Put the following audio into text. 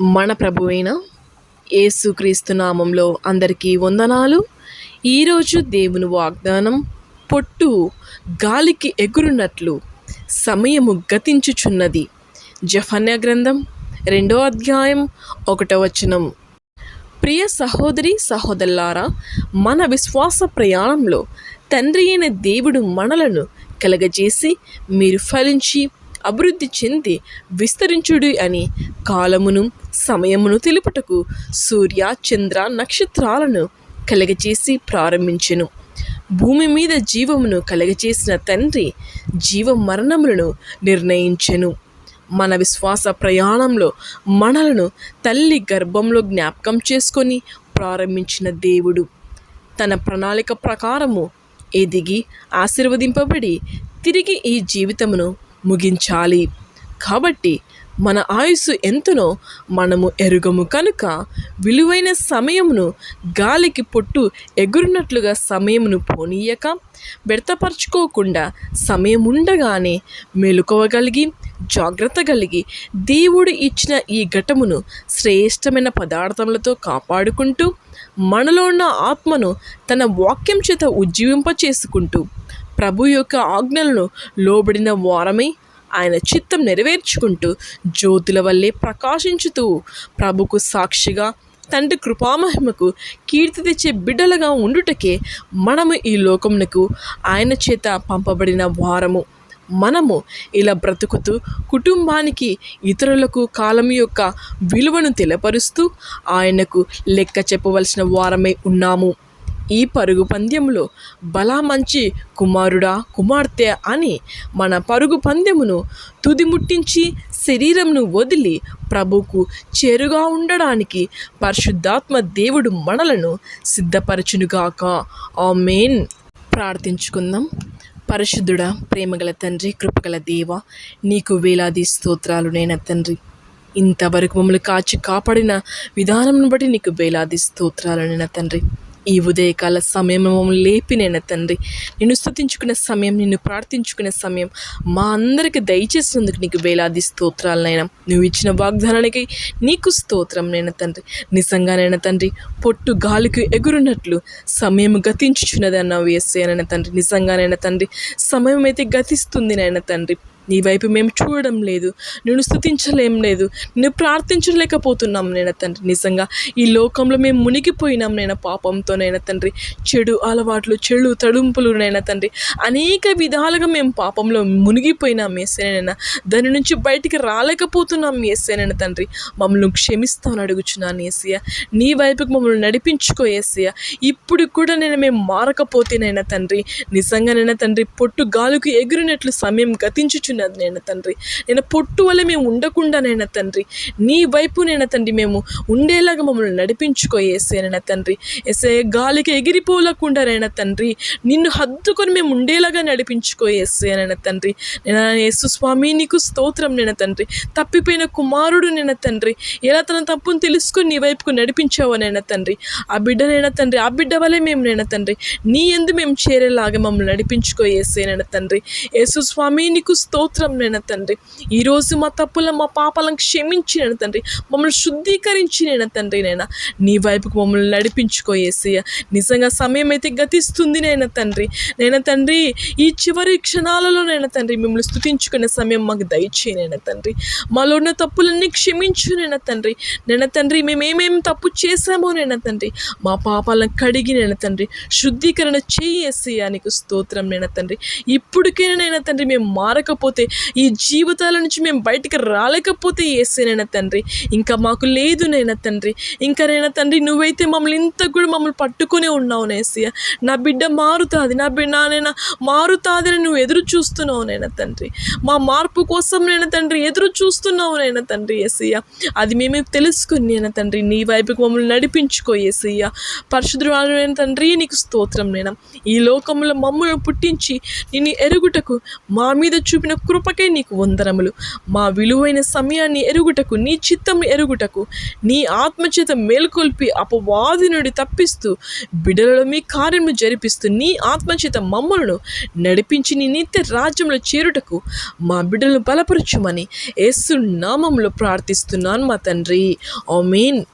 మన ప్రభువైన యేసుక్రీస్తు నామంలో అందరికీ వందనాలు. ఈరోజు దేవుని వాగ్దానం, పొట్టు గాలికి ఎగురునట్లు సమయము గతించుచున్నది. జెఫన్యా గ్రంథం 2వ అధ్యాయం 1వ వచనం. ప్రియ సహోదరి సహోదరులారా, మన విశ్వాస ప్రయాణంలో తండ్రి అయిన దేవుడు మనలను కలగజేసి మీరు ఫలించి అభివృద్ధి చెంది విస్తరించుడు అని కాలమును సమయమును తెలుపుటకు సూర్య చంద్ర నక్షత్రాలను కలగచేసి ప్రారంభించెను. భూమి మీద జీవమును కలగచేసిన తండ్రి జీవ మరణములను నిర్ణయించెను. మన విశ్వాస ప్రయాణంలో మనలను తల్లి గర్భంలో జ్ఞాపకం చేసుకొని ప్రారంభించిన దేవుడు తన ప్రణాళిక ప్రకారము ఎదిగి ఆశీర్వదింపబడి తిరిగి ఈ జీవితమును ముగించాలి. కాబట్టి మన ఆయుస్సు ఎంతనో మనము ఎరుగము కనుక విలువైన సమయమును గాలికి పొట్టు ఎగురునట్లుగా సమయమును పోనీయక వ్యర్థపరచుకోకుండా సమయం ఉండగానే మెలుకోవగలిగి జాగ్రత్త కలిగి దేవుడు ఇచ్చిన ఈ ఘటమును శ్రేష్టమైన పదార్థములతో కాపాడుకుంటూ మనలో ఉన్న ఆత్మను తన వాక్యం చేత ఉజ్జీవింపచేసుకుంటూ ప్రభు యొక్క ఆజ్ఞలను లోబడిన వారమై ఆయన చిత్తం నెరవేర్చుకుంటూ జ్యోతుల వల్లే ప్రకాశించుతూ ప్రభుకు సాక్షిగా తండ్రి కృపామహిమకు కీర్తి తెచ్చే బిడ్డలుగా ఉండుటకే మనము ఈ లోకమునకు ఆయన చేత పంపబడిన వారము. మనము ఇలా బ్రతుకుతూ కుటుంబానికి ఇతరులకు కాలం యొక్క విలువను తెలపరుస్తూ ఆయనకు లెక్క చెప్పవలసిన వారమై ఉన్నాము. ఈ పరుగు పందెములో బలా మంచి కుమారుడా కుమార్తె అని మన పరుగు పందెమును తుదిముట్టించి శరీరంను వదిలి ప్రభుకు చేరుగా ఉండడానికి పరిశుద్ధాత్మ దేవుడు మనలను సిద్ధపరచునుగాక. ఆమేన్. ప్రార్థించుకుందాం. పరిశుద్ధుడా, ప్రేమగల తండ్రి, కృపగల దేవ, నీకు వేలాది స్తోత్రాలు నైనా తండ్రి. ఇంతవరకు మమ్మల్ని కాచి కాపాడిన విధానం బట్టి నీకు వేలాది స్తోత్రాలు నైనా తండ్రి. ఈ ఉదయకాల సమయం మమ్మల్ని లేపినైనా తండ్రి, నిన్ను స్తుతించుకునే సమయం, నిన్ను ప్రార్థించుకునే సమయం మా అందరికీ దయచేసినందుకు నీకు వేలాది స్తోత్రాలనైనా. నువ్వు ఇచ్చిన వాగ్దానానికి నీకు స్తోత్రం నైనా తండ్రి. నిజంగానైనా తండ్రి, పొట్టు గాలికి ఎగురున్నట్లు సమయం గతించుచున్నది అన్నావు యేసయ్యనైనా తండ్రి. నిజంగానైనా తండ్రి, సమయం అయితే గతిస్తుంది నైనా తండ్రి. నీ వైపు మేము చూడడం లేదు, నిన్ను స్తుతించలేం లేదు, నిన్ను ప్రార్థించలేకపోతున్నాం నైనా తండ్రి. నిజంగా ఈ లోకంలో మేము మునిగిపోయినాం నైనా పాపంతోనైనా తండ్రి. చెడు అలవాట్లు, చెడు తడుంపులు నైనా తండ్రి, అనేక విధాలుగా మేము పాపంలో మునిగిపోయినాం యేసయ్యనైనా. దాని నుంచి బయటికి రాలేకపోతున్నాం యేసయ్యనైనా తండ్రి. మమ్మల్ని క్షమిస్తామని అడుగుచున్నాను యేసయ్య. నీ వైపుకి మమ్మల్ని నడిపించుకో యేసయ్య. ఇప్పుడు కూడా మేము మారకపోతేనైనా తండ్రి, నిజంగానైనా తండ్రి, పొట్టు గాలికి ఎగిరినట్లు సమయం గతించుచున్నది నైనా తండ్రి. నేను పొట్టు వల్ల మేము ఉండకుండానైనా తండ్రి, నీ వైపునైనా తండ్రి మేము ఉండేలాగా మమ్మల్ని నడిపించుకో యేసయ్యనైనా తండ్రి. యేసయ్య, గాలికి ఎగిరిపోలకుండానైనా తండ్రి, నిన్ను హత్తుకొని మేము ఉండేలాగా నడిపించుకో యేసయ్యనైనా తండ్రి. నేను యేసు స్వామి నీకు స్తోత్రం నైనా తండ్రి. తప్పిపోయిన కుమారుడు నైనా తండ్రి, ఎలా తన తప్పును తెలుసుకొని నీ వైపుకు నడిపించావనైనా తండ్రి. ఆ బిడ్డనైనా తండ్రి, ఆ బిడ్డ వల్లే మేము నైనా తండ్రి నీ యందు మేము చేరేలాగా మమ్మల్ని నడిపించుకో యేసయ్యనైనా తండ్రి. యేసు స్వామి నీకు స్తోత్రం నైనా తండ్రి. ఈరోజు మా తప్పులను, మా పాపాలను క్షమించినైనా తండ్రి, మమ్మల్ని శుద్ధీకరించినైనా తండ్రి నైనా నీ వైపుకు మమ్మల్ని నడిపించుకో యేసయ్య. నిజంగా సమయం అయితే గతిస్తుంది నైనా తండ్రి. నైనా తండ్రి, ఈ చివరి క్షణాలలోనైనా తండ్రి మిమ్మల్ని స్తుతించుకునే సమయం మాకు దయచేయనైనా తండ్రి. మాలో ఉన్న తప్పులన్నీ క్షమించునైనా తండ్రి. నైనా తండ్రి, మేమేమేమి తప్పు చేశామో నైనా తండ్రి, మా పాపాలను కడిగినైనా తండ్రి శుద్ధీకరణ చేయి యేసయ్య. నీకు స్తోత్రం నైనా తండ్రి. ఇప్పటికైనా తండ్రి మేము మారకపోతే, ఈ జీవితాల నుంచి మేము బయటికి రాలేకపోతే యేసయ్యనైనా తండ్రి, ఇంకా మాకు లేదు నైనా తండ్రి. ఇంకా నైనా తండ్రి, నువ్వైతే మమ్మల్ని ఇంత కూడా మమ్మల్ని పట్టుకునే ఉన్నావు యేసయ్య. నా బిడ్డ మారుతుంది, నా బిడ్డ నానైనా మారుతాదని నువ్వు ఎదురు చూస్తున్నావు నైనా తండ్రి. మా మార్పు కోసం నైనా తండ్రి ఎదురు చూస్తున్నావు నైనా తండ్రి యేసయ్య. అది మేమే తెలుసుకుని నైనా తండ్రి నీ వైపుకి మమ్మల్ని నడిపించుకో యేసయ్య. పరిశుద్ధుడైన తండ్రి నీకు స్తోత్రం నైనా. ఈ లోకంలో మమ్మల్ని పుట్టించి నిన్ను ఎరుగుటకు మా మీద చూపిన కృపకై నీకు వందనములు. మా విలువైన సమయాన్ని ఎరుగుటకు, నీ చిత్తం ఎరుగుటకు, నీ ఆత్మచేత మేల్కొల్పి అపవాది నుండి తప్పిస్తూ బిడ్డలలో మీ కార్యము జరిపిస్తూ నీ ఆత్మచేత మమ్మలను నడిపించి నీ నిత్య రాజ్యంలో చేరుటకు మా బిడ్డలను బలపరచుమని యేసు నామములో ప్రార్థిస్తున్నాను మా తండ్రి. ఆమేన్.